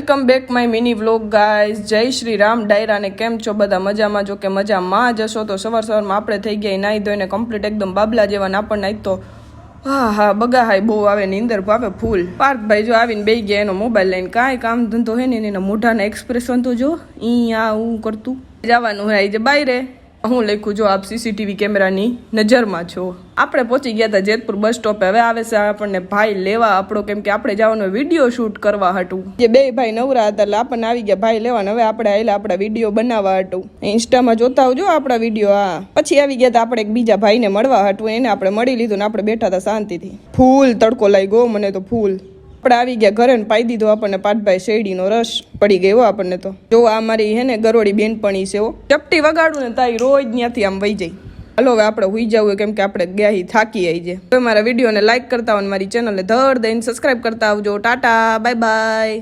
Welcome back my mini vlog guys. જય શ્રી રામ ડાયરા ને કેમ છો બધા? મજામાં જો કે મજામાં જશો તો સવારમાં આપણે થઈ ગયા નાહી ધોઈને કમ્પ્લીટ એકદમ બાબલા જેવા નાપણ નાખ તો હા બગા હાય બહુ આવે નીંદર આવે ફૂલ. પાર્થભાઈ જો આવીને બેસી ગયા એનો મોબાઈલ લઈને. કાંઈ કામ ધંધો હે ને એના મોઢાના એક્સપ્રેશન તો જો આ હું કરતું જવાનું હે જે બાયરે હું લખ્યું જો આપ સીસીટીવી કેમેરાની નજરમાં છો. આપણે પહોંચી ગયા હતા જેતપુર બસ સ્ટોપે. હવે આવે છે આપણને ભાઈ લેવા આપણો, કેમ કે આપણે જવાનો વિડીયો શૂટ કરવા હતું. જે બે ભાઈ નવરા હતા એટલે આપણને આવી ગયા ભાઈ લેવા. હવે આપણે આવેલા આપણા વિડીયો બનાવવા હતું. ઇન્સ્ટામાં જોતા આવજો આપણા વિડીયો. પછી આવી ગયા હતા આપણે એક બીજા ભાઈને મળવા હતું. એને આપણે મળી લીધું ને આપણે બેઠા હતા શાંતિથી. ફૂલ તડકો લાગ્યો મને તો ફૂલ. આપણે આવી ગયા ઘરે ને પાઈ દીધો આપણને પાઠભાઈ શેરડીનો રસ પડી ગયો આપણને તો. જો આ મારી હે ને ગરોળી બેનપણી છે. ચપટી વગાડું ને તાઈ રોજ ત્યાંથી આમ વહી જાય. હાલો હવે આપણે હુઈ જવું કેમ કે આપણે ગયા થાકી આવી છે. હવે મારા વિડીયોને લાઈક કરતા હોય, મારી ચેનલને ધડ દઈને સબસ્ક્રાઈબ કરતા આવજો. Tata bye bye.